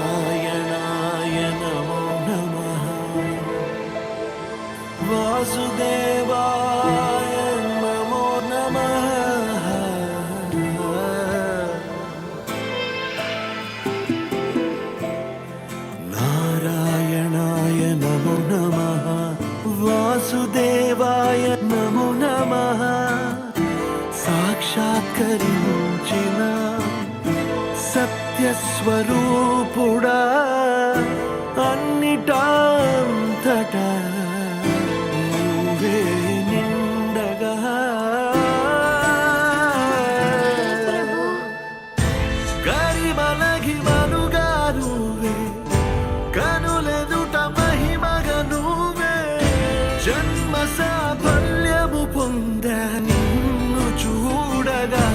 नारायणाय नमो नमः वासुदेवाय नमो नमः नारायणाय नमो नमः वासुदेवाय नमो नमः साक्षात्कరించిన సత్యస్వరూపుడా అన్నిటంతటా నువ్వే నిండగా గరిమలగిమలుగా నువ్వే కనులెదుట మహిమగా నువ్వే జన్మ సాఫల్యము పొందా నిన్ను చూడగా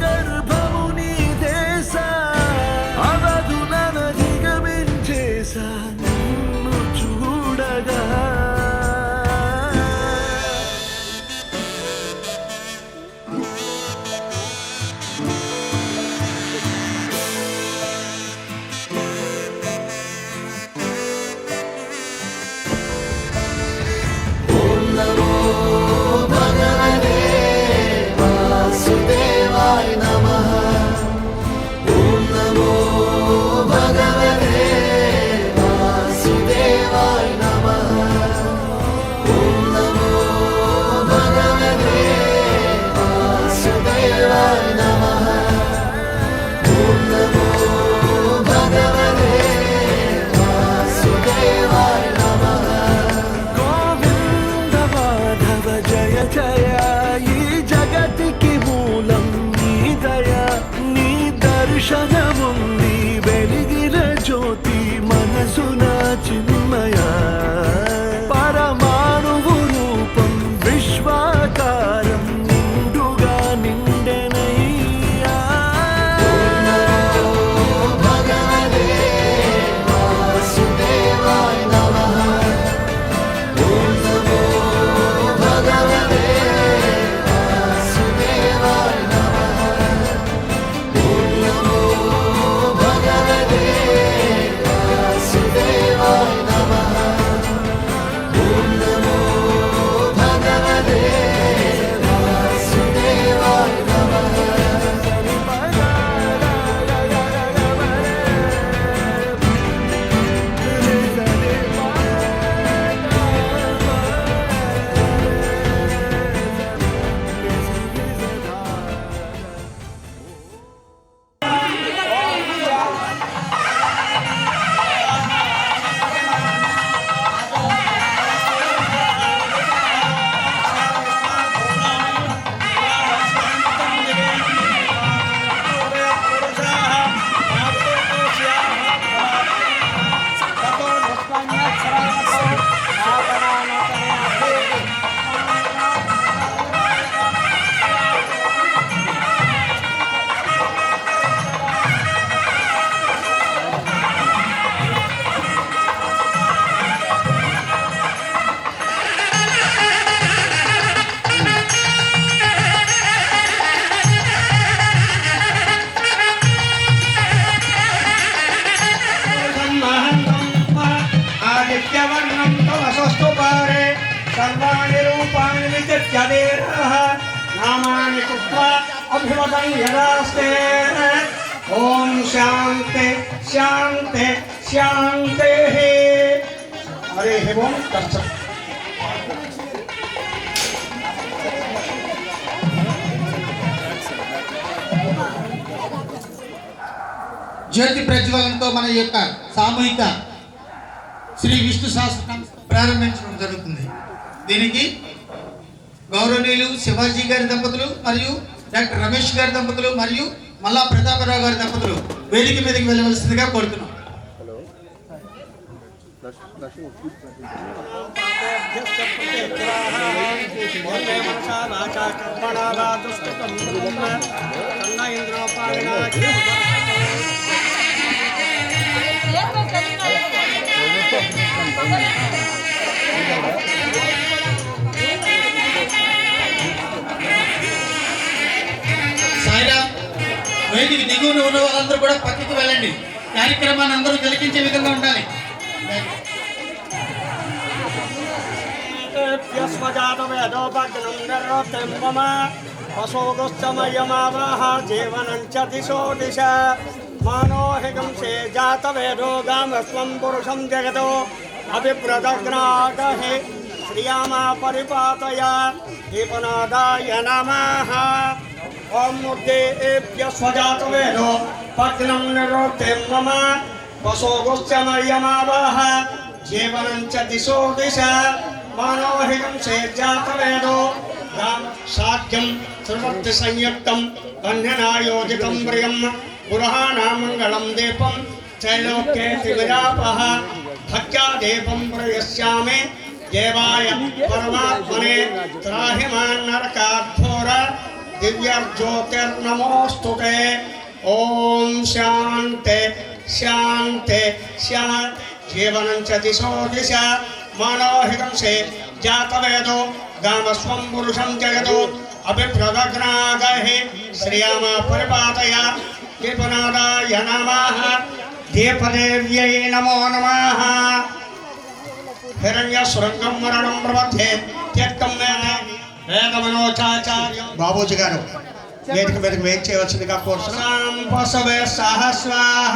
గర్భము నీ దేశ అవధులను దిగమించేసా నిన్ను చూడగా ఓం నమో భగవతే వాసుదేవాయ నమః ఓం నమో భగవతే వాసుదేవాయ నమః ఓం నమో భగవతే వాసుదేవాయ నమః ఓం నమో భగవతే వాసుదేవాయ నమః గోవింద మాధవ జయ జయ ఈ జగతికి మూలం నీ దయ నీ దర్శనముంది వెలిగిన జ్యోతి మనసున చిన్మయ పరమాణువు రూపం విశ్వాకారం నిండుగా నిండెనయ్యా భగవతే వాసుదేవాయ నమః ఓం నమో భగవతే వాసుదేవాయ నమః ఓం నమో భగవతే వాసుదేవాయ నమః ఓం నమో భగవతే వాసుదేవాయ నమః आदित्यवर्णं तमसस्तु पारे सर्वाणि रूपाणि विचित्य देवः नामानि कृत्वा अभिवदन् यदास्ते ॐ शान्ति शान्ति शान्तिः हरिः ओं तत्सत् జ్యోతి ప్రజ్వలనతో మన యొక్క సామూహిక శ్రీ విష్ణు సహస్రనామ ప్రారంభించడం జరుగుతుంది. దీనికి గౌరవనీయులు శివాజీ గారి దంపతులు మరియు డాక్టర్ రమేష్ గారి దంపతులు మరియు మల్లా ప్రతాపరావు గారి దంపతులు వేదిక మీదకి వెళ్ళవలసిందిగా కోరుతున్నాం. Thank you. వేదిక దిగువన ఉన్న వాళ్ళందరూ కూడా పక్కకి వెళ్ళండి. కార్యక్రమాన్ని అందరూ తిలకించే విధంగా ఉండాలి. జీవనంచ దిశో దిశ మానోహికం సే జాత వేదో గామస్వం పురుషం జగతో అభిప్రదగ్నాగహే శ్రియామా పరిపాతయ దీపనాదాయ నమః. ఓం మూర్తేభ్య స్వజాత వేదో పగ్నం నిరోధే మమ వసోగోశ్చమయమావహ జీవనంచ దిశో దిశ మానోహికం సే జాత వేదో సాధ్యం త్రిమూర్తి సంయుక్తం బంధనాయోజితం ప్రియం పురాణమంగళం దీపం త్రైలోక్యే త్రివిరాపః భక్త్యా దీపం ప్రయస్యామి దేవాయ పరమాత్మనే త్రాహిమాన్ నరకాఘోర దివ్యజ్యోతిర్నమోస్తుతే. ఓం శాంతే శాంతే శాంతి. జీవనంచ దిశో దిశ మానోహితం సే జాతవేదో గామస్వం పురుషం జగదో అభిప్రదగ్నాగహే శ్రియామా పరిపాతయ దీపనాదాయ నమః. దీపదేవ్యై నమో నమః. హిరణ్య శృంగం మరణం ప్రబద్ధే త్యక్తం వేదమనోచాచార్య బాబూజీ గారు వేదిక మీదకి వెయిట్ చేయవలసిందిగా కోరుతున్నాం. పశవే సహస్వాహ.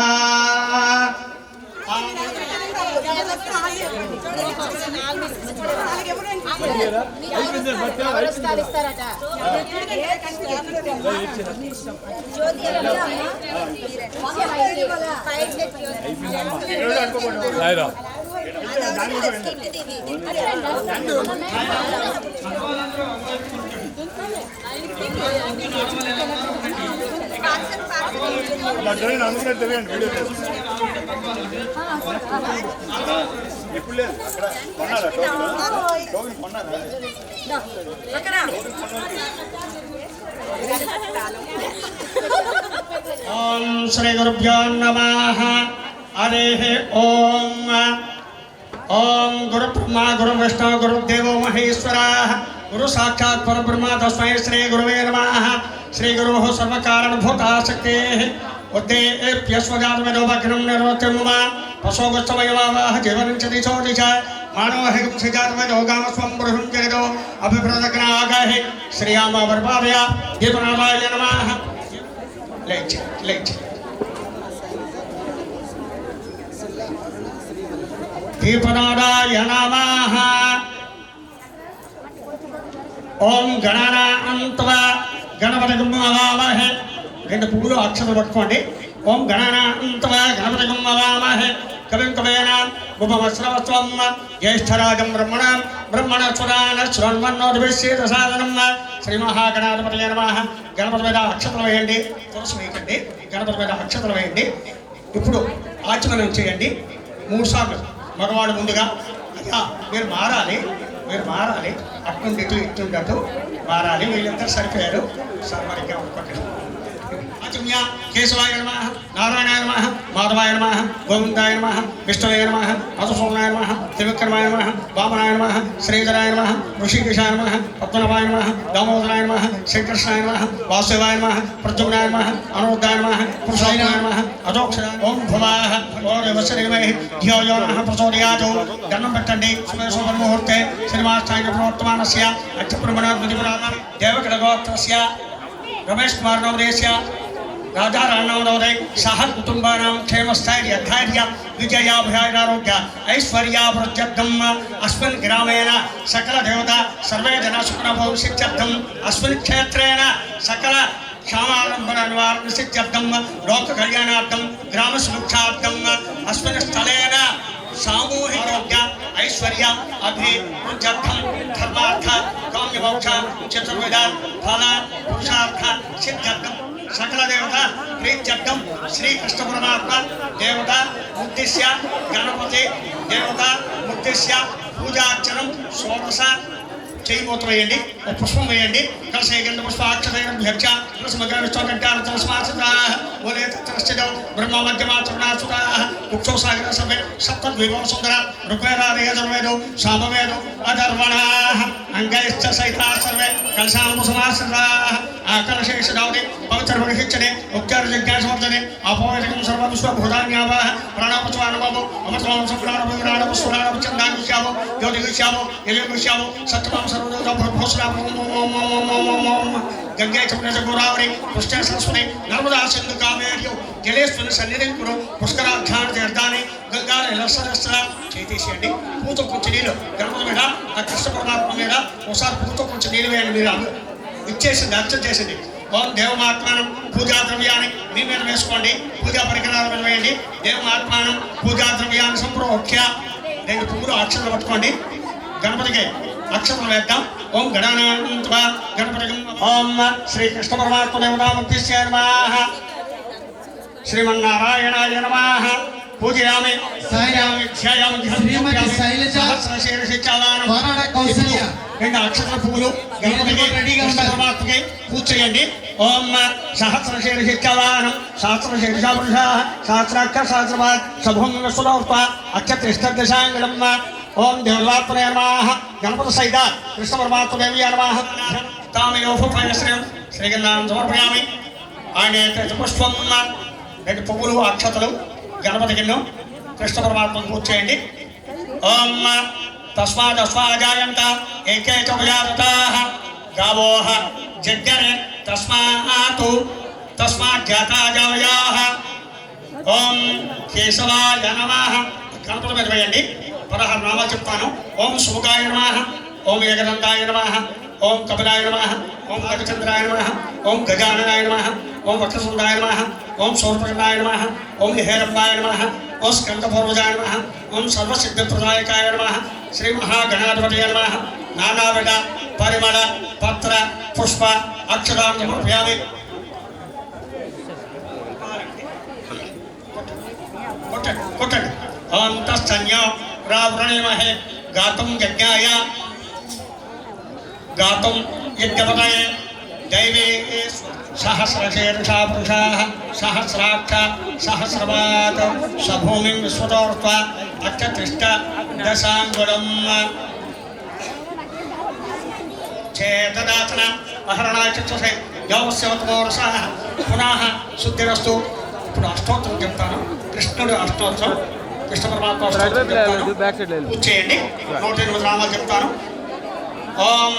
ఇప్పుడు లేదు అక్కడ కొన్నారా టోకెన్ కొన్నారా ఓం శ్రీ గురుభ్యో నమః. హరిః ఓం. ఓం గురు బ్రహ్మ గురు విష్ణు గురుదేవో మహేశ్వరః గురు సాక్షాత్ పరబ్రహ్మ తస్మై శ్రీ గురువే నమః. శ్రీ గురుః సర్వకారణభూతాశక్తేః ఉద్దేభ్య స్వజాతవేదో భగ్నం నిరోధే మమ వసోగోశ్చమయమావహ జీవనంచ దిశో దిశ మానోహికం సే జాతవేదో గామస్వం పురుషం జగదో అభిప్రదగ్నాగహే శ్రియామా పరిపాతయ దీపనాదాయ నమః. లేచి దీపనాదాయ నమః. ఓం గణానాన్త్వా గణపతిం అవామహే. రెండు పువ్వులు అక్షతలు పట్టుకోండి. ఓం గణానాన్త్వా గణపతిం అవామహే కవిం కవేన ఉపమశ్రవస్వం జ్యేష్ఠరాజం బ్రహ్మణస్వరాన శృణ్వన్నోర్విశ్యేత సాధనం. శ్రీ మహాగణాధిపతయే నమః. గణపతి మీద అక్షతలు వేయండి. తులసి వేయకండి. గణపతి మీద అక్షతలు వేయండి. ఇప్పుడు ఆచమనం చేయండి 3 సార్లు. మగవాడు ముందుగా అయ్యా మీరు మారాలి అట్నుండి ఇటుండటు మారాలి. వీళ్ళందరూ సరిపోయారు. సర్వరిగా ఒక్కొక్కటి ఆచమ్య. కేశవాయ నమః, నారాయణాయ నమః, మాధవాయ నమః, గోవిందాయ నమః, విష్ణువే నమః, మధుసూదనాయ నమః, త్రివిక్రమాయ నమః, వామనాయ నమః, శ్రీధరాయ నమః, ఋషికేశాయ నమః, పద్మనాభాయ నమః, దామోదరాయ నమః, శ్రీకృష్ణాయ నమః, వాసుదేవాయ నమః, ప్రద్యుమ్నాయ నమః, అనురుద్ధాయ నమః, పురుషాయ నమః, అజోక్షరాయ. ఓం భవాః ఓం ధియో నమః ప్రచోదయాత్. దండం పెట్టండి. శుభముహూర్తే శ్రీనివాసాయ ప్రవర్తమానస్య అక్షప్రమణాద్విపురాణ దేవకడగోత్రస్య రమేష్ కుమార్ నవోదయస్య राजा राणवदय सह कुटुंबानां क्षेमस्थैर्य धैर्य विजयाभयारोग्य ऐश्वर्यावृद्ध्यर्थम् अस्मिन् ग्रामेण सकल देवता सर्वे जना सुखनभविष्यत्यर्थम् अस्मिन् क्षेत्रेण सकल क्षामालंबन निवारण सिद्ध्यर्थं लोक कल्याणार्थं ग्राम सुरक्षार्थं अस्मिन् स्थलेन सामूहिक ऐश्वर्य अभिवृद्ध्यर्थं धर्मार्थ काम्यमोक्ष चतुर्विध फल पुरुषार्थ सिद्ध्यर्थं सकल देवता प्रीत्यर्थम श्री कृष्ण परमात्मा देवता उद्देश्य गणपति देवता उद्देश्य पूजार्चनम षोडश చేయి మూత వేయండి, ఒక పుష్పం వేయండి. కలిసి గంధ పుష్ప అక్షరభ్యక్ష ఓలే తత్రశ్చిదౌ బ్రహ్మ మధ్యమాచరణాసురా ఉక్షో సాగర సభే సప్తద్విభవ సుందర ఋగ్వేదాదయజుర్వేదో సామవేదో అధర్వణాః అంగైశ్చ సైతా సర్వే కలశానుసమాశ్రితాః ఆ కలశేషదావతి పవిత్ర పరిహిచ్చనే ఉక్తార జిజ్ఞాసవర్ధనే అపోవేదకం సర్వవిశ్వభూతాన్యావాహ ప్రాణాపచవానుభవో అమృతమాం సంప్రాణభూరాణపుష్పురాణపుచందానుష్యావో జ్యోతిగుష్యావో యజుగుష్యావో సత్యమాం సర్వదోషభూషణాం గంగే చమనజ గోదావరి పుష్ట సరస్వతి నర్మదా సింధు కావేర్యో జలేశ్వరి సన్నిధిం కురు పుష్కరాధ్యాన తీర్థాన్ని గంగా లసరస్ర చేసేయండి. పూత కొంచెం నీళ్ళు గణపతి మీద ఆ కృష్ణ పరమాత్మ మీద ఒకసారి పూత కొంచెం నీళ్ళు వేయండి. మీరు ఇచ్చేసింది, అర్చన చేసింది. ఓం దేవమాత్మానం పూజా ద్రవ్యాన్ని మీ మీద వేసుకోండి. పూజా పరికరాల మీద వేయండి. దేవమాత్మానం పూజా ద్రవ్యాన్ని సంప్రోఖ్య 2 పువ్వులు అక్షరాలు పట్టుకోండి. గణపతికి అక్షరం వేద్దాం. ఓం గణానాన్వా గణపతి ఓం శ్రీ కృష్ణ పరమాత్మ దేవతాముక్తిశ్చ నమః శ్రీమన్నారాయణాయ నమః పూజయామి సాయామి ధ్యాయామి శ్రీమతి శైలజ సహస్రశీర్షిచాలానం వరడ కౌసల్య 2 అక్షర పువ్వులు గణపతికి రెడీగా కృష్ణ ఉండాలి. పరమాత్మకి పూజ చేయండి. ఓం సహస్రశీర్షిచాలానం సహస్రశీర్షా పురుషాః సహస్రాక్ష సహస్రపాద్ సభూమి విశ్వలోక్త అక్షత్రిష్టదశాంగళం ఓం దేవతాత్మనే నమః గణపతి సహిత కృష్ణ పరమాత్మదేవి నమః తామయోపయశ్రీం శ్రీగంధాన్ని సమర్పయామి. ఆయన పుష్పం 2 పువ్వులు అక్షతలు గణపతికి కృష్ణ పరమాత్మకు పూజ చేయండి. ఓం తస్మాదస్మాజాయంత ఏకైక విజాతాః గావోః జగ్గరే తస్మాజ్జాతాజాయాః ఓం కేశవాయ నమః గణపతి మీద వేయండి. 16 నామాలు చెప్తాను. ఓం సుముఖాయ నమః ఓం ఏకదంతాయ నమః ఓం కపిలాయ నమః ఓం గజచంద్రాయ నమః ఓం గజాననాయ నమః ఓం వక్షసుండాయ నమః ఓం శూర్పకర్ణాయ నమః ఓం హేరంబాయ నమః ఓం స్కందపూర్వజాయ నమః ఓం సర్వసిద్ధిప్రదాయకాయ నమః శ్రీ మహాగణాధిపతయ నమః నానావిధ పరిమళ పత్ర పుష్ప అక్షరాన్ని సమర్పయామి. కొట్టండి. ఓం తస్సన్యో రావృణీమహే గాతుం యజ్ఞాయ గాతుం యజ్ఞపతయే దైవే సహస్రశీర్షా పురుషాః సహస్రాక్ష సహస్రపాద్ సభూమిం విశ్వతోర్త్వ అక్షతిష్ట దశాంగుళం చేతదాసన అహరణాయ చక్షుషే యోగస్యవతమోరసాః పునః శుద్ధిరస్తు. ఇప్పుడు అష్టోత్తరం చెప్తాను. కృష్ణుడు అష్టోత్తరం, కృష్ణ పరమాత్మ అష్టోత్తరం చెప్తాను. పూజ చేయండి. 108 నామాలు చెప్తాను. ఓం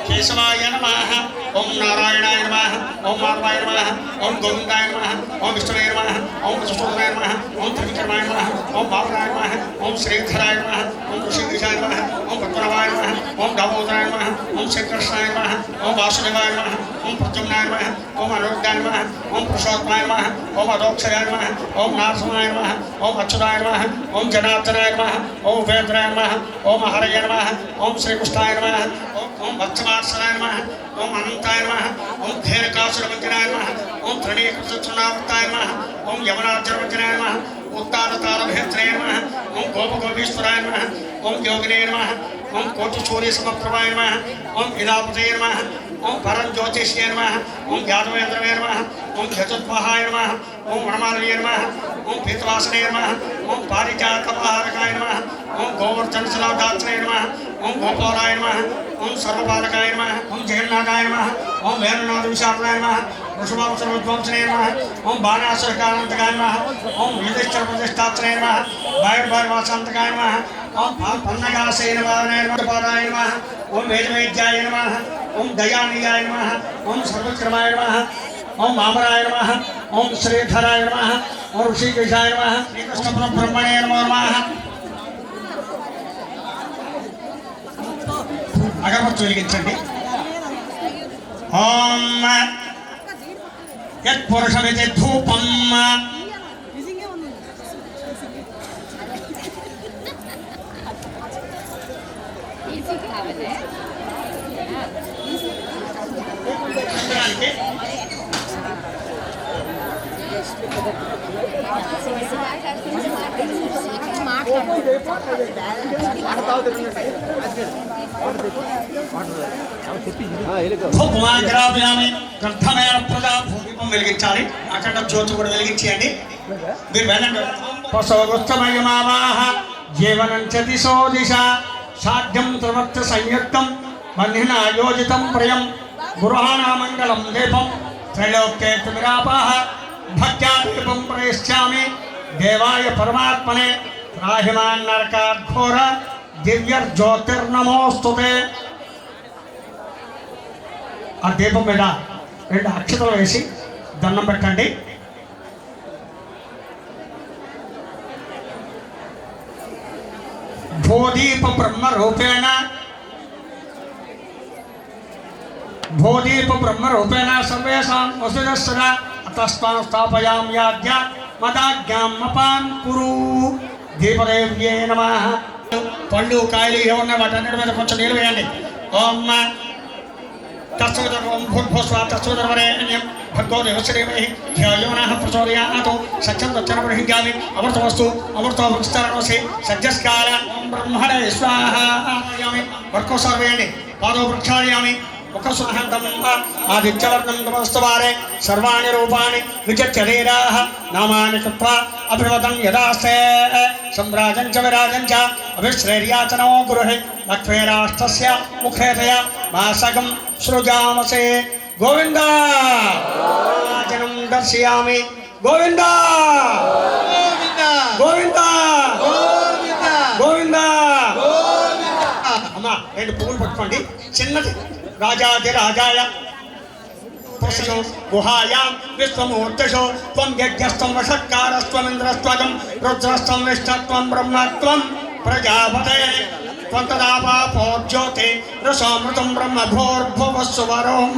కేశవాయ నమః ఓం నారాయణాయ నమః ఓం మాధవాయ నమః ఓం గోవిందాయ నమః ఓం విష్ణువే నమః ఓం విష్ణువే నమః ఓం త్రివిక్రమాయ నమః ఓం బాబురాయ నమః ఓం శ్రీధరాయ నమః ఓం ఋషికేశాయ నమః ఓం పద్మనాభాయ నమః ఓం దామోదరాయ నమః ఓం శ్రీకృష్ణాయ నమః ఓం వాసుదేవాయ నమః ఓం ప్రద్యుమ్నాయ నమః ఓం అనిరుద్ధాయ నమః ఓం పురుషోత్తమాయ నమః ఓం అదోక్షరాయ నమః ఓం నారసింహాయ నమః ఓం అచ్యుతాయ నమః ఓం జనార్దనాయ నమః ఓం ఉపేంద్రాయ నమః ఓం హరయ నమః ఓం శ్రీకృష్ణాయ నమః ఓం వత్సవాత్సలాయ నమః ఓం అనంతాయ నమః ఓం ధీరకాసురవంజనాయ నమః ఓం త్రణీకృష్ణావృతాయ నమః ఓం యమనార్జునవంజనాయ నమః ఉత్తారతారభేత్రయ నమః ఓం గోపగోపీశ్వరాయ నమః ఓం యోగినే నమః ఓం కోటిసూర్యసమప్రభాయ నమః ఓం ఇలాపతయ నమః ఓం పరంజ్యోతిష్యే నమః ఓం యాదవేంద్రవే నమః ఓం చతుర్భాయ నమః ఓం వనమాలవే నమః ఓం పీతవాసనే నమః ఓం పారిజాతపహారకాయ నమః ఓం గోవర్ధనశలాదాత్రే నమః ఓం గోపాలాయ నమః ఓం సర్వపాలకాయ నమః ఓం జగన్నాథాయ నమః ఓం వేణునాథ విశాఖాయ నమః వృషభావసర్వధ్వంసనే నమః ఓం బాణాసురకానంతకాయ నమః ఓం యుధిష్ఠిర ప్రతిష్టాత్రే నమః వాయుర్భారవాసాంతకాయ నమః ఓం పన్నగాసేన పాదాయ నమః ఓం వేదవేద్యాయ నమః ఓం దయానియాయ నమః ఓం సర్వక్రమాయ నమః ఓం వామనాయ నమః ఓం శ్రీధరాయ నమః ఓం ఋషికేశాయ నమః శ్రీకృష్ణ బ్రహ్మణే నమో నమః. అగరబత్తి వెలిగించండి. ఓం యత్పురుషమితి ధూపం మాట్లాడు ధూపమాగ్రాపయామి గ్రంథమైన ప్రజా దీపం వెలిగించాలి. అక్కడ జ్యోతి కూడా వెలిగించేయండి. మీరు వెళ్ళండి. పశోగుస్తమయమావాహ జీవనం చ దిశో దిశ సాధ్యం త్రివర్త సంయుక్తం బంధిన యోజితం ప్రియం గురుహాణమంగళం దీపం త్రైలోక్యేతుమిరాపాహ భక్త్యా దీపం ప్రయశ్చామి దేవాయ పరమాత్మనే రాహిమాన్ నరకాఘోర దివ్యర్జ్యోతిర్నమోస్తుతే. ఆ దీపం మీద 2 అక్షతలు వేసి దండం పెట్టండి. భూదీప బ్రహ్మ రూపేణ సర్వేషాం వసుదస్సద అతస్మాన్ స్థాపయామ్యాద్య మదాజ్ఞాం మపాన్ కురు. దీపదేవ్యే నమః. పళ్ళు కాయలు ఏమన్నా వాటన్నిటి మీద కొంచెం నీళ్ళు వేయండి. ఓం తత్సవితుర్వం భూర్భువస్సువః తత్సవితుర్వరేణ్యం భర్గో దేవस्य धीमहि धियो यो नः प्रचोदयात्. सत्यं दक्षिणप्रहिञ्जामि अमृतमस्तु अमृतो विस्तरणोऽसि सद्यस्काल. ओं ब्रह्मणे स्वाहा. वर्को सर्वेणि पादौ प्रक्षालयामि मुखसुहन्तं आदित्यवर्णं तमस्तवारे सर्वाणि रूपाणि विचक्षरीराः नामानि कृत्वा अभिवदन् यदास्ते सम्राजं च विराजं च अभिश्रेर्याचनो गुरुः लक्ष्मीराष्ट्रस्य मुखेतया मासकं सृजामसे. गोविन्द जनम दर्शयामि. गोविन्द गोविन्द गोविन्द. అమ్మా 2 పువ్వులు పట్టుకోండి. చిన్నది రాజాదిరాజాయ ప్రసన్నో గుహాయాం విశ్వమూర్తిషో త్వం యజ్ఞస్త్వం వషట్కారస్త్వమింద్రస్త్వగం రుద్రస్త్వం విష్ణుత్వం బ్రహ్మత్వం ప్రజాపతే త్వం తదాపాపోజ్యోతే రసోమృతం బ్రహ్మ భూర్భువస్సువరోం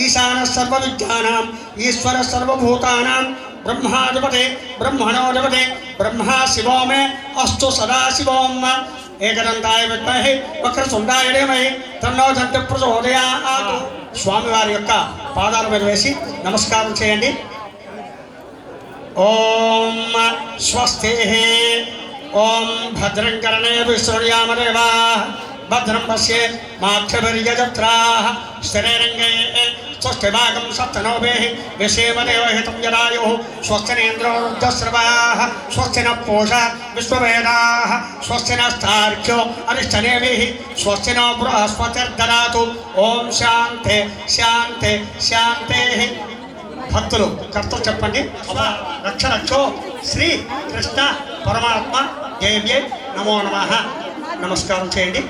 ఈశాన సర్వవిద్యానాం ఈశ్వర సర్వభూతానాం బ్రహ్మాధిపతే బ్రహ్మణోధిపతే బ్రహ్మా శివో మే అస్తు సదాశివోం. ఏకదంతాయ విద్మహే వక్రతుండాయ ధీమహి తన్నో దంతి ప్రచోదయాత్. స్వామివారి యొక్క పాదాల మీద వేసి నమస్కారం చేయండి. ఓం స్వస్తి. ఓం భద్రం కర్ణేభిः శృణుయామదేవాः భద్రం పశ్యేత్ మాక్షభిర్యజత్రాः స్థిరైరంగైः స్వస్తిభాగం సప్తనోభిः విషేమదేవహితం యదాయుः స్వస్తినేంద్రో వృద్ధశ్రవాः స్వస్తి నః పూషా విశ్వవేదాः స్వస్తి నస్తార్క్ష్యో అరిష్టనేమిः స్వస్తి నో బృహస్పతిర్దదాతు. ఓం శాంతి శాంతి శాంతిః. భక్తులు కర్తలు చెప్పండి. రక్ష రక్షో శ్రీ కృష్ణ పరమాత్మ దేవ్యే నమో నమః. నమస్కారం చేయండి.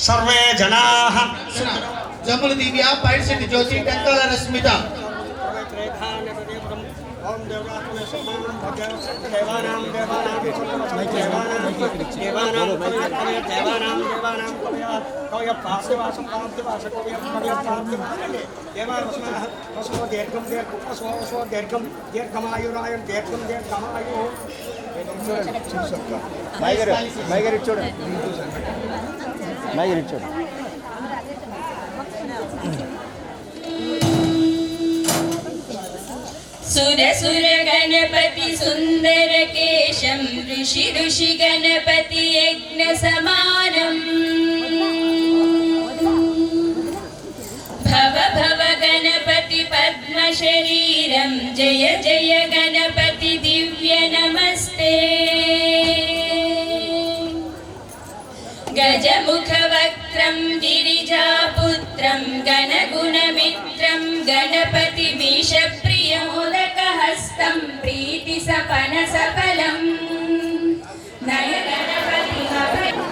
సర్వే జనాః జమ్ముల దివ్య పైడిశెట్టి జ్యోతి టెంకాల రశ్మిత. सुर सुर गणपति सुंदर केशं ऋषि ऋषि गणपति यज्ञ समानम् भव भव गणपति पद्म शरीरं जय जय गणपति दिव्य नमस्ते गजमुख वक्त्रं गिरिजापुत्रं गणगुणमित्रं गणपति मीशप्रियोदकहस्तं प्रीतिसपन सकलं नय गणपति गणपति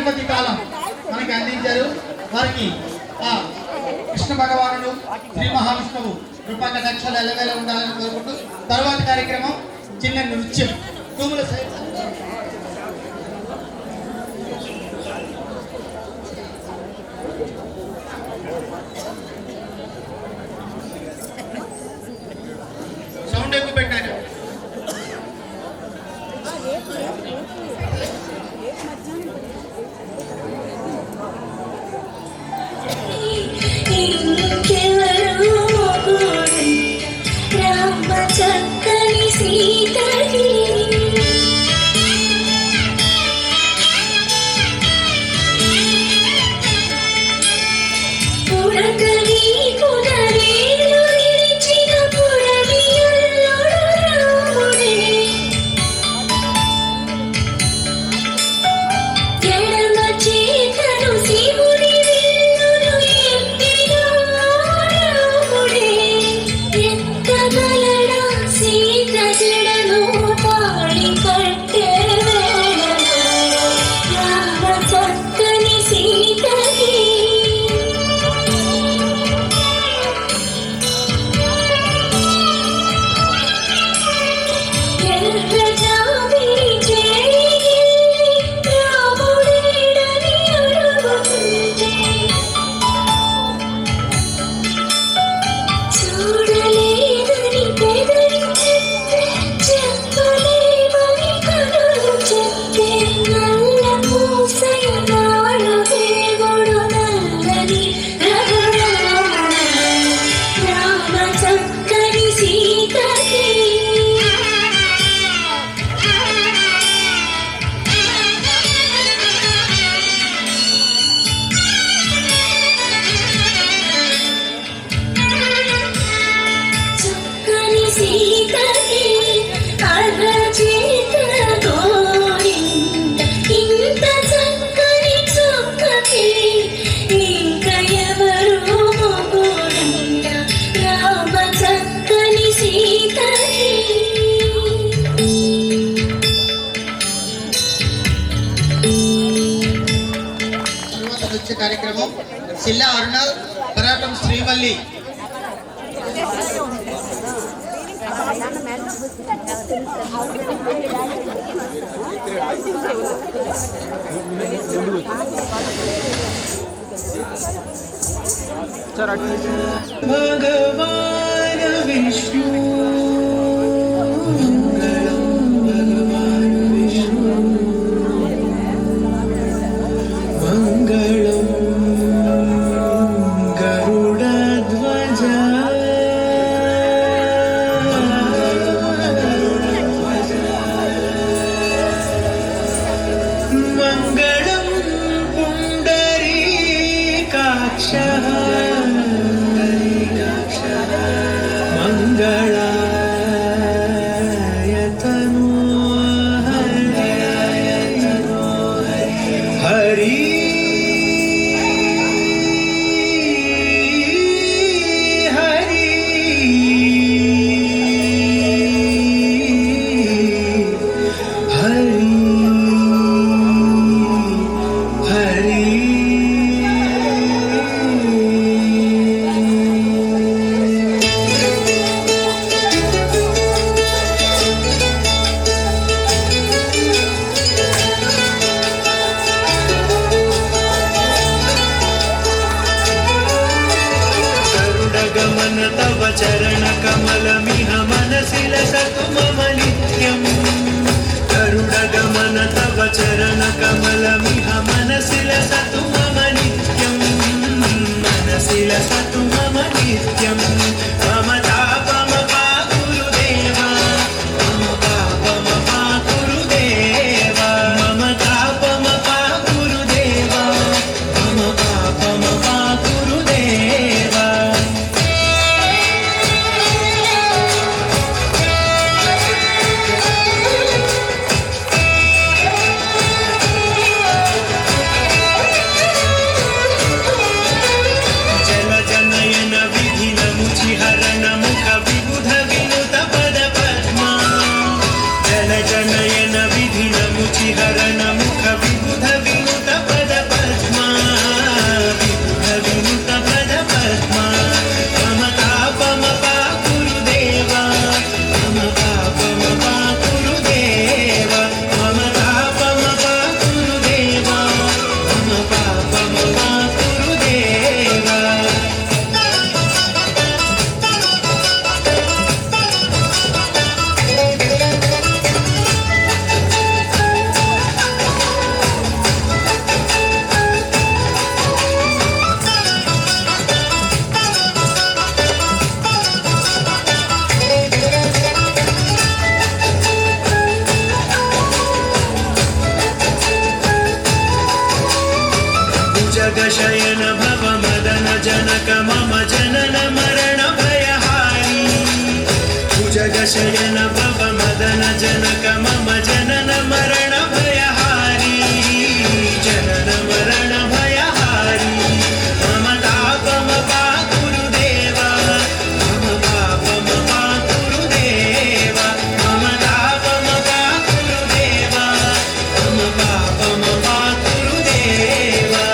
గణపతి కాలం మనకి అందించారు. వారికి ఆ కృష్ణ భగవానుడు శ్రీ మహావిష్ణువు కృపాకటాక్షాలు ఎల్లవేళ ఉండాలని కోరుకుంటూ తర్వాత కార్యక్రమం చిన్న నృత్యం తూముల సౌండ్ ఎక్కువ పెట్టాను. చక్కని సీతకి పుడకని కుదరేలు నిలిచిన పుడమియల్లుడు రాముడే ఎడమ చేతను శివుడి విల్లును ఎత్తిన రాముడే ఎక్కగలడా సీత జడను పాడి కట్టే వేళలో రామ చక్కని సీతకి ఎర్ర జాబిలి చేయి రాముడేడని అడుగుతుంటే చూడలేదని పెదవి చెప్పలేమని కనులు చెప్పే నల్ల పూసయ నాడు దేవుడు నల్లని రఘురాముడు రామ చక్కని సీతకి చక్కని సీతకి అరచేత గోరింట ఇంత చక్కని చుక్కకి ఇంక ఎవరు మొగుడంట రామ చక్కని సీతకి తర్వాత నృత్య కార్యక్రమం సిల్లా అరుణ పరాటం శ్రీవల్లి భగవాన్ విష్ణు మంగళం గరుడధ్వజ మంగళం పుండరీకాక్ష మంగళాయతనో హరి హరి హరి హరి गरुडगमन तव चरण कमलमिह मनसि लसतु मम नित्यम् गरुडगमन तव चरण कमलमिह मनसि लसतु मम नित्यम् मनसि लसतु मम नित्यम् मम तापमपा गुरुदेवा मम पापमपा गुरुदेवा मम तापमपा गुरुदेवा मम पापमपा गुरुदेवा जलजनयन विधिनमुचिहरण मुख विबुध विनुत पद पद्मा जलजनयन विधिनमुचिहरण मुख विबुध विनुत पद भुजगशयन भव मदन जनक मम जनन मरण भयहारी भुजगशयन भव मदन जनक मम जनन मरण भयहारी जनन मरण भयहारी मम तापम गुरुदेवा मम पापम गुरुदेवा मम तापम गुरुदेवा मम पापम गुरुदेवा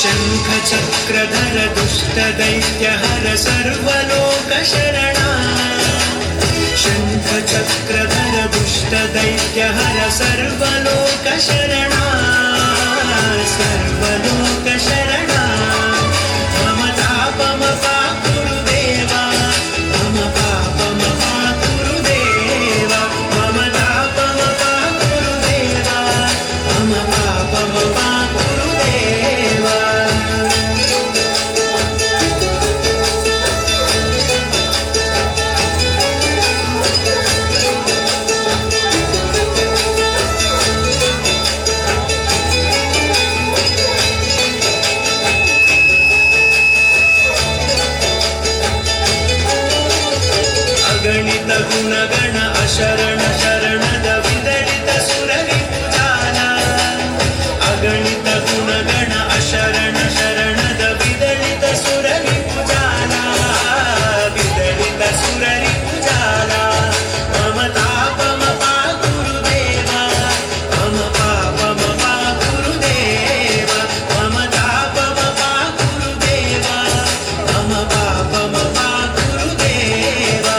शंख चक्रधर दुष्ट दैत्य हर सर्वलोक शरणा शंख चक्रधर दुष्ट दैत्य हर सर्वलोक शरणा सर्वलोक शरणा मम तापम गुरुदेवा मम पापम गुरुदेवा मम तापम गुरुदेवा मम पापम गुरुदेवा अगणित गुणगण अशरण शरणद विदलित सुररि पूजाला अगणित गुणगण अशरण शरणद विदलित सुररि पूजाला विदलित सुररि पूजाला मम तापम गुरुदेवा मम पापम गुरुदेवा मम तापम गुरुदेवा मम पापम गुरुदेवा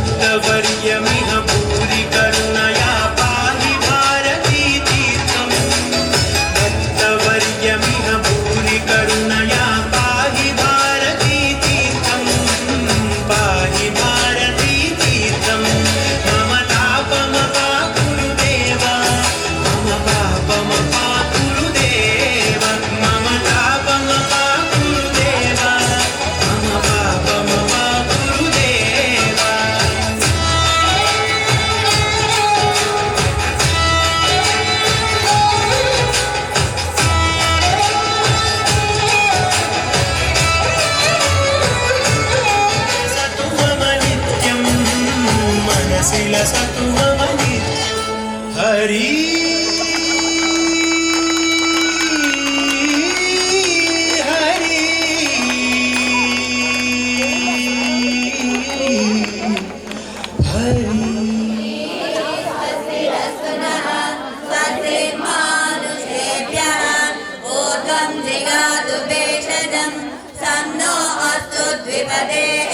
भक्तवर्यमिह भूरि करुणया पाहि भारती तीर्थम् भक्तवर्यमिह भूरि करुणया पाहि भारती तीर्थम् पाहि भारती तीर्थम् मम तापम गुरुदेवा मम पापम गुरुदेवा मम तापम गुरुदेवा मम पापम गुरुदेवा सतु मम नित्यं मनसि लसतु मम नित्यं हरि हरि हरि स्वस्तिर्मानुषेभ्यः ऊर्ध्वं जिगातु भेषजं सन्नो अस्तु द्विपदेः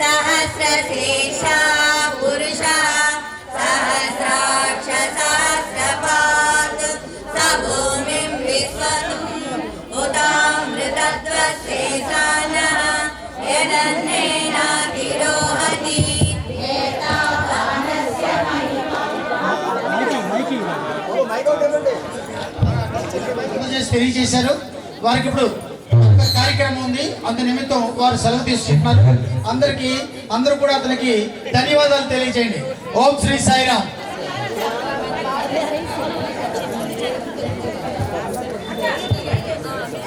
सहस्रशीर्षा पुरुषः सहस्राक्ष सहस्रपात् स भूमिं विश्वतुम् उतामृतत्वशेषानः यदन्नेनातिरोहति తెలియజేశారు. వారికి ఇప్పుడు ఒక కార్యక్రమం ఉంది, అందు నిమిత్తం వారు సెలవు తీసుకుంటున్నారు. అందరూ కూడా అతనికి ధన్యవాదాలు తెలియజేయండి. ఓం శ్రీ సాయిరామ్.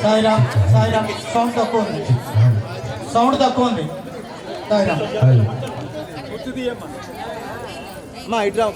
సాయిరామ్ సాయిరామ్. సౌండ్ తక్కువ ఉంది, సౌండ్ తక్కువ ఉంది. సాయిరామ్. మా ఇట్రా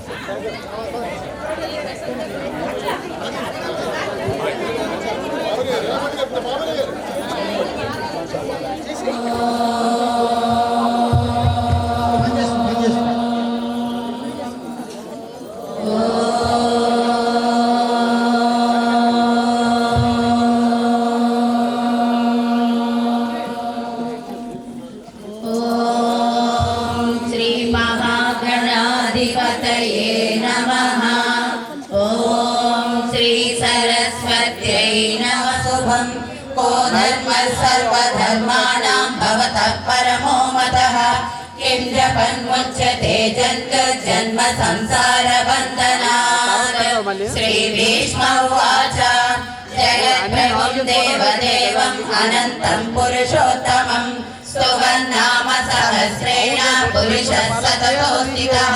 को धर्मः सर्वधर्माणां भवतः परमो मतः किं जपन्मुच्यते जन्तुर्जन्म संसारबन्धनात् श्रीभीष्म उवाच जगत्प्रभुं देवदेवम् अनन्तं पुरुषोत्तमम् स्तुवन्नाम सहस्रेण पुरुषः सततोऽस्थितः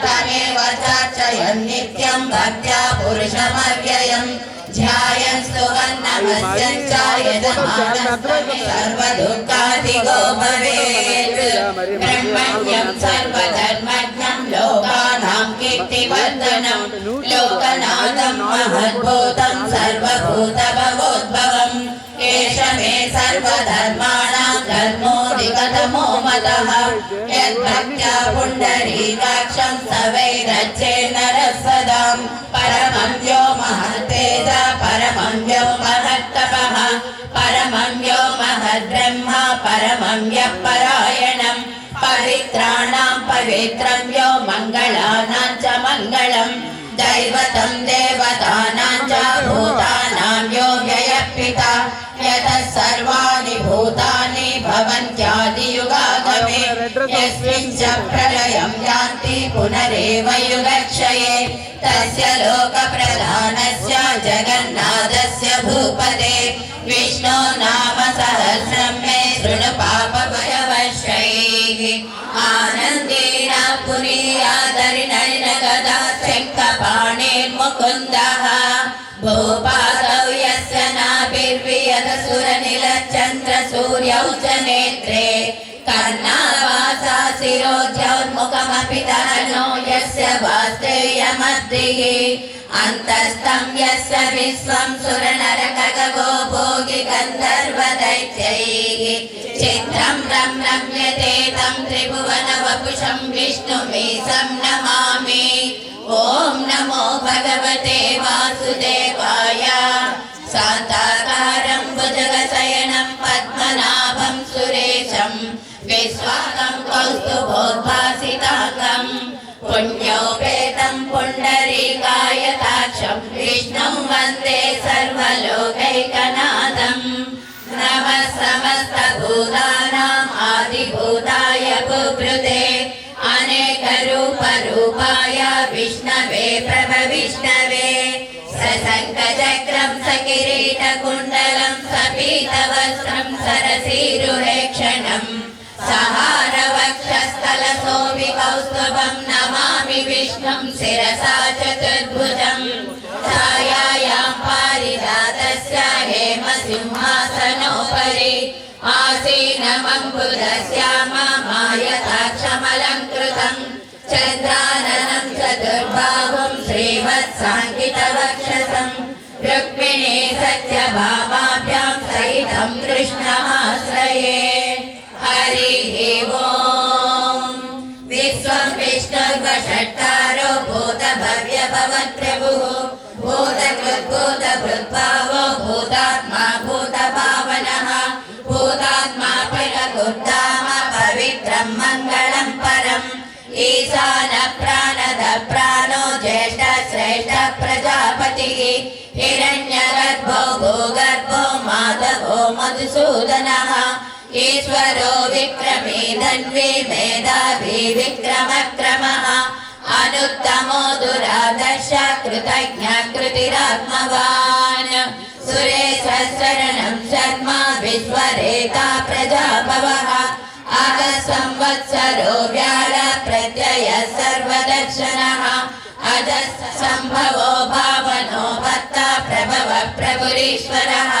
तमेव चार्चयन् नित्यं भक्त्या पुरुषमव्ययम् ध्यायन् स्तुवन्नमस्यं च यजमानस्तमे सर्वदुःखादिगो भवेत् ब्रह्मण्यं सर्वधर्मज्ञं लोकानां कीर्तिवर्धनं लोकनाथं महद्भूतं सर्वभूतभवोद्भवम् एष मे सर्वधर्माणां धर्मोऽधिकतमो मतः यद्भक्त्या पुण्डरीकाक्षं स वै रच्येत् नरः सदा परमं यो महत्तेज परमं यो महत्तपः परमं यो महद्ब्रह्म परमं यः परायणं पवित्राणां पवित्रं यो मङ्गलानां च मङ्गलम् दैवतं देवतानां च भूतानां यो व्ययः पिता यतः सर्वाणि भूतानि भवन्त्यादियुगागमे यस्मिन् च प्रलयं यान्ति पुनरेव युगक्षये तस्य लोकप्रधानस्य जगन्नाथस्य भूपते विष्णो नाम सहस्रं मे शृणु पापभयवश्यैः आनन्देन पुनीयादरिणगदा शङ्खपाणिर्मुकुन्दः भूपालौ यस्य नाभिर्वियतसुरनिलचन्द्रसूर्यौ च नेत्रे कर्णावासा शिरोद्यौर्मुखमपि दहनो यस्य वास्तव्यमद्रिः अन्तस्थं यस्य विश्वं सुरनरकगो भोगि गन्धर्वदैत्यैः चित्रं रम्यते तं त्रिभुवनवपुषं विष्णुमीशं नमामि ॐ नमो भगवते वासुदेवाय शान्ताकारं भुजगशयनं पद्मनाभं सुरेशं विश्वासं कौस्तुभोद्भासिताकं पुण्योपेतं पुण्डरीकायताक्षं विष्णुं वन्दे सर्वलोकैकनाथम् नमः समस्तभूतानाम् आदिभूताय बुभृते अनेकरूपरूपाय विष्णवे प्रभविष्णवे सशङ्खचक्रं सकिरीटकुण्डलं सपीतवस्त्रं सरसीरुहेक्षणं सहारवक्षस्थलशोभिकौस्तुभं नमामि विष्णुं शिरसा चतुर्भुजम् छायायां पारिजातस्य हेमसिंहासनोपरि आसीनमम्बुधश्याममायताक्षमलङ्कृतं चन्द्राननं चतुर्बाहुं श्रीवत्साङ्कितवक्षसं रुक्मिणी सत्यभामाभ्यां सहितं कृष्णमाश्रये हरिः ॐ विश्वं विष्णुर्वषट्कारो भूतभव्यभवत्प्रभुः भूतकृद्भूतभृद्भावो भूतात्मा भूतभावनः भूतात्मा परगुप्ताम पवित्रं मङ्गलं परम् ईशान प्राणद प्राणो ज्येष्ठ श्रेष्ठ प्रजापतिः हिरण्यगर्भो भूगर्भो माधवो मधुसूदनः ईश्वरो विक्रमी धन्वी मेधावी विक्रमक्रमः अनुत्तमो दुरादर्श कृतज्ञ कृतिरात्मवान् सुरेशरणं शर्म विश्वरेता प्रजाभवः अगसंवत्सरो व्याळ प्रत्यय सर्वदर्शनः अजः सम्भवो भावनो भक्ता प्रभव प्रभुरीश्वरः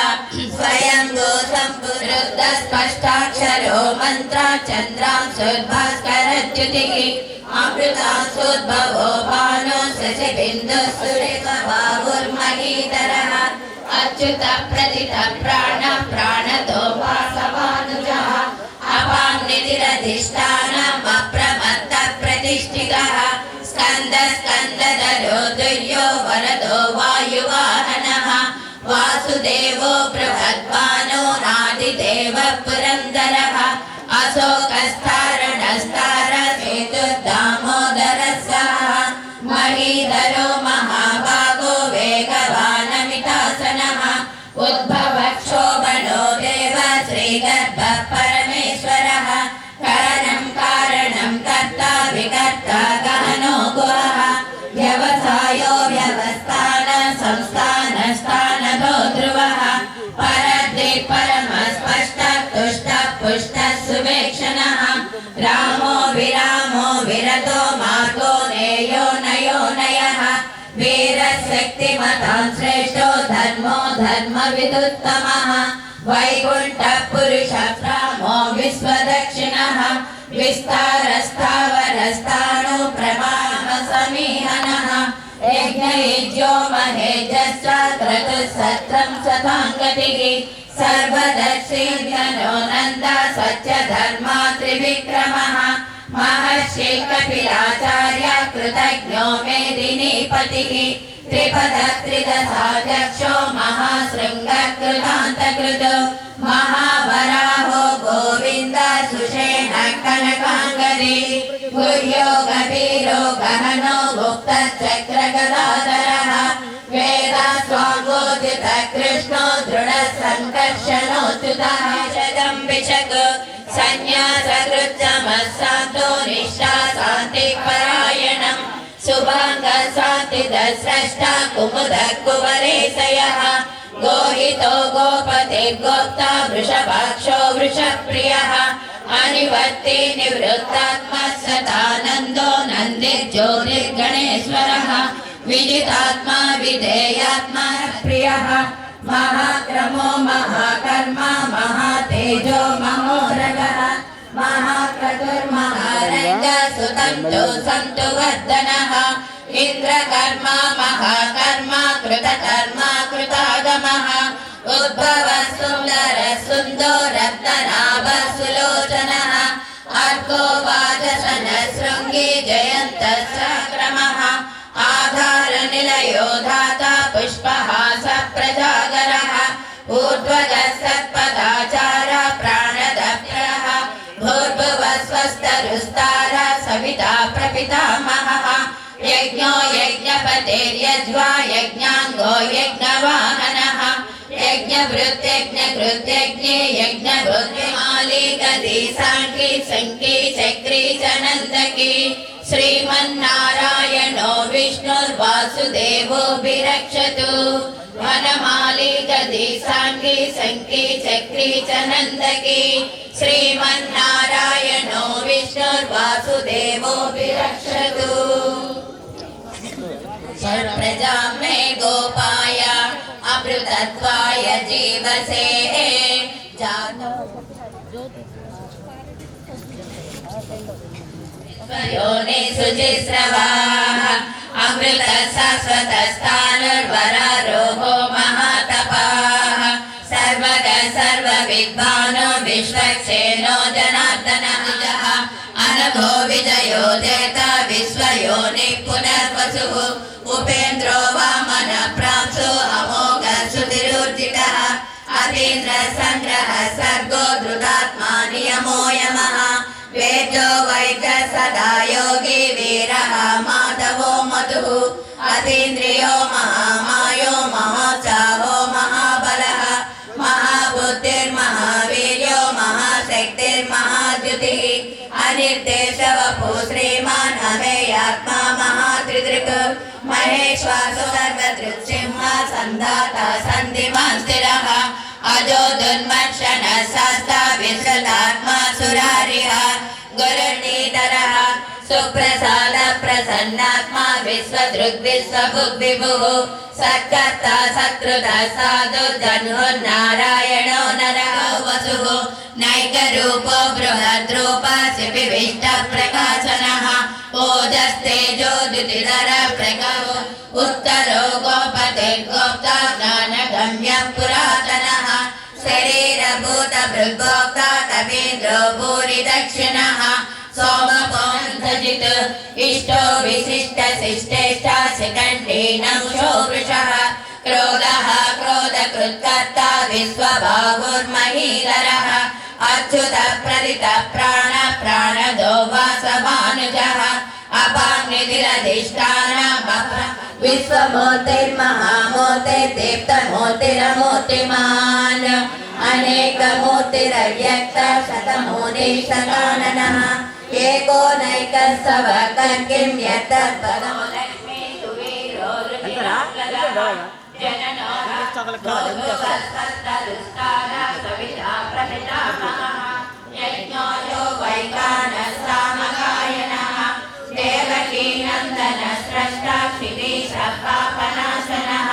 स्वयंभू सम्पुरुद्ध स्पष्टाक्षरो मन्त्रा चन्द्रां सुद्भास्करच्युतिः अमृतांशोद्भवो भानो शशिबिन्दुः सुरेशबाहुर्महीधरः अच्युत प्रथित प्राण प्राणदो वासवानुजः अपां निधिरधिष्ठानम् अप्रमत्त प्रतिष्ठितः स्कन्द स्कन्दधरो दुर्यो वरदो वायुवाहनः वासुदेवो बृहद्भानो नादिदेवः पुरन्दरः अशोकस्तारणस्तार सेतुर्दामोदरः सः महीधरो महाभागो वेगवानमितासनः उद्भवक्षोभन विभूतः परमेश्वरः कारणं कारणं कर्ता विकर्ता गहनो गुहः व्यवसायो व्यवस्थान संस्थान स्थानतो ध्रुवः परद्दिक् परमस्पष्टः तुष्टः पुष्टः सुवेक्षणः रामो विरामो विरतो मार्गो नेयो नयो नयः वीरशक्तिमतां श्रेष्ठो धर्मो धर्मविदुत्तमः वैकुण्ठः पुरुषः रामो विश्वदक्षिणः विस्तारस्थावरस्थाणु प्रमाण समीहनः यज्ञयुज्यो महेजश्च क्रतुः सत्रं सताङ्गतिः सर्वदर्शी ज्ञानो नन्दा सत्यधर्मा त्रिविक्रमः महर्षि कपिलाचार्य कृतज्ञो मेदिनीपतिः त्रिपदः त्रिदशाध्यक्षो महाशृङ्गः कृतान्तकृतो महावराहो गोविन्द सुषेणः कनकाङ्गदी गुह्यो गभीरो गहनो गुप्तचक्रगदाधरः वेदास्वाङ्गोदितः कृष्णो दृढः सङ्कर्षणोच्युतः शतम्बिषक् सन्न्यासकृच्चमस्सान्तो निष्ठा शान्तिपरायणम् शुभाङ्गशान्तिदस्रष्टा कुमुदः कुवरेशयः गोहितो गोपतिर्गोप्ता वृषभाक्षो वृषप्रियः अनिवर्ति निवृत्तात्मा सदानन्दो नन्दिर्ज्योतिर्गणेश्वरः विजितात्मा विधेयात्मा प्रियः महाक्रमो महाकर्मा महातेजो महोरगः महाक्रतुर्महारङ्गः सुतन्तु सन्तु वर्धनः इन्द्रकर्मा महाकर्मा कृतकर्मा कृतागमः उद्भवः सुन्दरः सुन्दो रत्ननाभः सुलोचनः अर्को वाजसनः शृङ्गी जयन्तः सक्रमः आधारनिलयो धाता पुष्पहासः प्रजागरः ऊर्ध्वगः सत्पदाचारः प्राणदप्रः भूर्भुवः स्वस्तरुस्तारः सविता प्रपितामहः यज्ञो यज्ञपतिर्यज्वा यज्ञाङ्गो यज्ञवाहनः यज्ञभृत्यज्ञकृत्यज्ञे यज्ञभृत्यमाली गदी साङ्की सङ्की चक्री च नन्दकी श्रीमन्नारायणो विष्णुर्वासुदेवो विरक्षतु वनमाली गदी साङ्गी सङ्की चक्री च नन्दकी श्रीमन्नारायणो विष्णुर्वासुदेवो विरक्षतु प्रजा मे गोपाय अमृतत्वाय जीवसे योनि शुचिस्रवाः अमृत शाश्वतस्थानुर्वरारोहो महातपाः सर्वग सर्वविद्वानो विश्वक्षेनो जनार्दनः अनघो विजयो जयता विश्वयोनि पुनर्वसुः उपेन्द्रो वामन प्रांशो अमोघ सुतिरूर्जितः अतीन्द्र संग्रह सर्गो धृतात्मा नियमो यमः वेदो वैद्य सदा योगी वीरः माधवो मधुः अतीन्द्रियो महामायो महाचाहो महाबलः महाबुद्धिर्महावीर्यो महाशक्तिर्महाद्युतिः अनिर्देशवपु श्रीमान् अमेयात्मा महात्रिदृक् महेश्वासो सर्वदृक्सिंह सन्धाता सन्धिमान् स्थिरः अजो दुर्मर्शनः शास्ता विश्रुतात्मा सुरारिः गुरुर्निधरः सुप्रसाद प्रसन्नात्मा विश्वदृग्विश्वभुग्विभुः सत्कर्ता सत्कृतः साधुर्जन्हुर्नारायणो नरः वसुः नैकरूपो बृहद्रूपः शिपिविष्टप्रकाशनः ओजस्तेजो द्युतिधरः प्रगवो उत्तरो गोपतिर्गोप्ता ज्ञानगम्यः पुरातनः शरीरभूतभृग्भोक्ता कवीन्द्रो भूरि दक्षिणः सोमपौन्धजित् इष्टो विशिष्टशिष्टेष्टा शिखण्डीनं शोवृषः क्रोधः क्रोधकृत्कर्ता विश्वबाहुर्महीधरः अच्युतः प्रदितः प्राण प्राणदो वासभानुजः अपाग्निधिरधिष्ठानः विश्वमूर्तिर्महामूर्तिर्दीप्तमूर्तिरमूर्तिमान् अनेकमूर्तिरव्यक्त शतमूर्तिशताननः एको नैकस्तव कर्किं यत्तत्पदो लक्ष्मी सुवीरो रुचिराग्लदः जननो भोगवत्सत्तदुस्तारा सविता प्रपितामहः यज्ञो यो वैकानस्तामगायनः देवकीनन्दन स्रष्टा क्षितिशपापनाशनः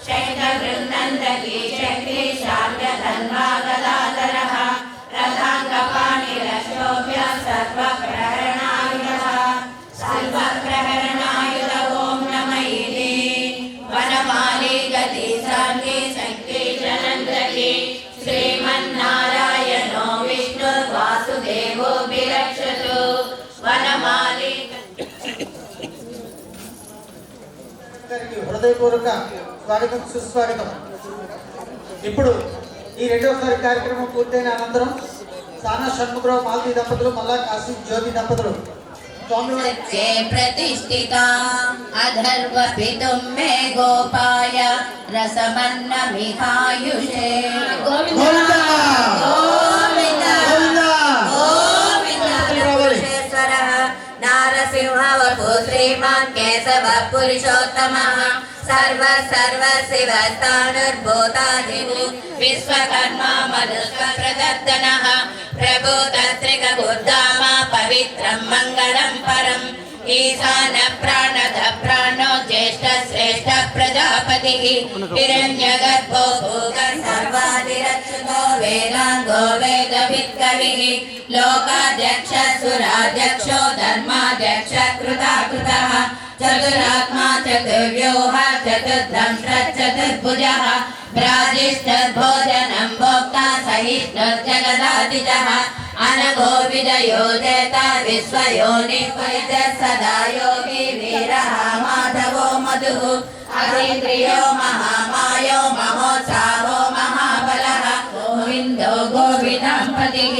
शैलवृन्दन्दकी चक्री शाल्यधन्वागदाधरः रथाङ्गपाणिरशोभ्य सर्वप्रहरणायुधः सर्वप्रहरणायुध ॐ नम इति वनमाली गति साङ्गी सङ्कीर्तनन्द्रकी श्रीमन्नारायणो विष्णुर्वासुदेवो विरक्षतु वनमाली హృదయపూర్వక స్వాగతం సుస్వాగతం. ఇప్పుడు ఈ రెండోసారి కార్యక్రమం పూర్తయిన అనంతరం సానా షణ్ముఖరావు మాలతి దంపతులు మల్లా కాశీ జ్యోతి దంపతులు सच्चे प्रतिष्ठिता अधर्वपितुं मे गोपाय रसमन्नमिहायुषे गोविन्द गोविन्द गोविन्द पुरुषेश्वरः नारसिंहवपु श्रीमान् केशवः पुरुषोत्तमः सर्व शिवस्थाणुर्भूतादिनि विश्वकर्मा मनुष्यप्रदर्शनः प्रभूतस्त्रिकबुद्धाम पवित्रं मङ्गलं परम् ईशान प्राणद प्राणो ज्येष्ठ श्रेष्ठ प्रजापतिः हिरण्यगर्भो भूगर् सर्वादिरक्षितो वेदाङ्गो वेदवित्कविः लोकाध्यक्ष सुराध्यक्षो धर्माध्यक्ष कृताकृतः चतुरात्मा चतुर्व्यूह चतुर्दंष्ट्र चतुर्भुजः भ्राजिष्ठभोजनं भोक्ता सहिष्णुर्जगदादिजः अनघो विजयो जेता विश्वयोनिः सदा योगी वीरः माधवो मधुः अतीन्द्रियो महामायो महोत्साहो महाबलः गोविन्दो गोविदाम्पतिः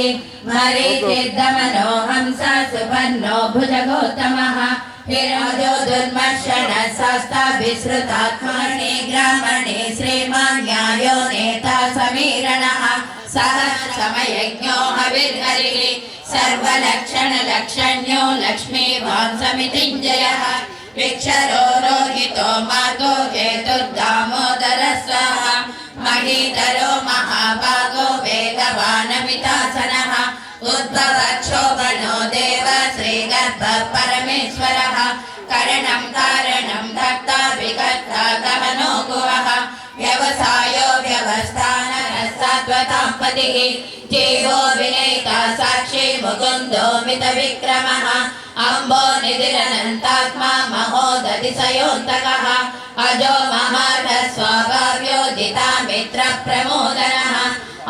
मरीचिर्दमनो हंस सुपर्णो भुजगोत्तमः हिरण्यो दुर्मर्षण शास्ता विसृतात्मने ग्रामणे श्रीमान् न्यायो नेता समीरणः सह समयज्ञो हविर्हरिः सर्वलक्षणलक्षण्यो लक्ष्मीवान् समितिञ्जयः विक्षरो रोहितो मार्गो हेतुर्दामोदरः स्वाहा महीधरो महाभागो वेगवानमितासनः उद्भवक्षोभनो देव श्रीगर्भः परमेश्वरः करणं कारणं धर्ता विकर्ता गहनो गुहः व्यवसायो व्यवस्थानः सत्त्वताम्पतिः जीवो विनयिता साक्षी मुकुन्दो मितविक्रमः अम्बो निधिरनन्तात्मा महोदधिसयोऽन्तकः अजो महारः स्वभाव्योदिता मित्रप्रमोदनः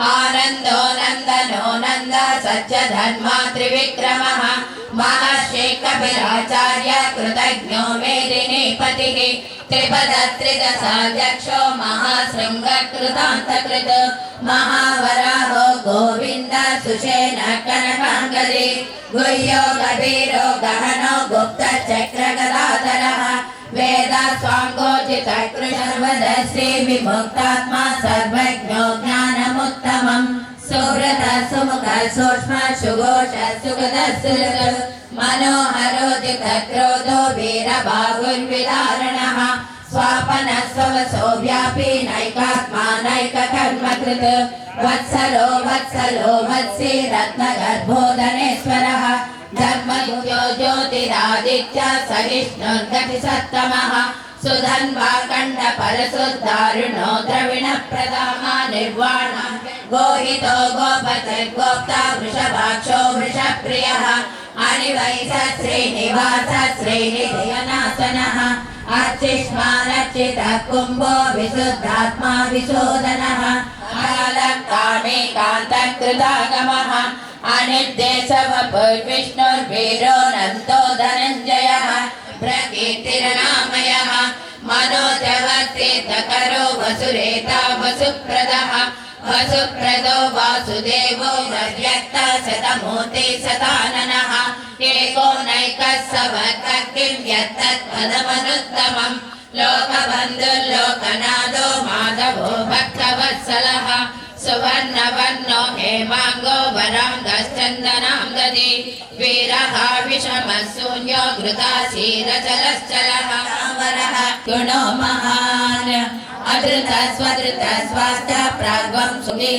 आनन्दो नन्दनो नन्द सत्यधर्मा त्रिविक्रमः महर्षि कपिलाचार्य कृतज्ञो मेदिनीपतिः त्रिपदत्रिदशाध्यक्षो महाशृङ्गकृतान्तकृत् महावराहो गोविन्द सुषेण कनकाङ्गदि गुह्यो गभीरो गहनो गुप्तचक्रगदाधरः वेद स्वाङ्गोचितकृशर्वद श्रीविमुक्तात्मा सर्वज्ञो ज्ञानमुत्तमम् सुव्रत सुमुख सूक्ष्म सुघोष सुगद सुरग मनोहरोजित क्रोधो वीरबाहुर्विदारणः स्वापन स्वसो व्यापी नैकात्मा नैककर्मकृत् वत्सलो वत्सलो वत्सी रत्नगर्भोदनेश्वरः धर्मयुजो ज्योतिरादित्य सहिष्णुर्गतिसत्तमः सुधन्वा कण्डपरशुद्धारुणो द्रविणप्रदामा निर्वाणः गोहितो गोपतिर्गोप्ता वृषभाक्षो वृषप्रियः अनिवैस श्रीनिवास श्रीनिधयनाशनः अर्चिष्मानर्चितः कुम्भो विशुद्धात्मा विशोधनः कामेकान्तकृतागमः अनिर्देशवपुर्विष्णुर्वीरो नन्तो धनञ्जयः प्रकीर्तिर्नामयः मनोजवतीर्थकरो वसुरेता वसुप्रदः वसुप्रदो वासुदेवो व्यक्त शतमूर्ति शताननः एको नैकः सवक्किं यत्तत्पदमनुत्तमम् लोकबन्धुर्लोकनाथो माधवो भक्तवत्सलः सुवर्ण हेमाङ्गो वरं दश्चन्दनां ददे वीरः विषमः शून्यो घृताशीरजलश्चलः वरः गुणो महान् अधृतस्वधृतस्वास्थ्य प्राग्वं सुखी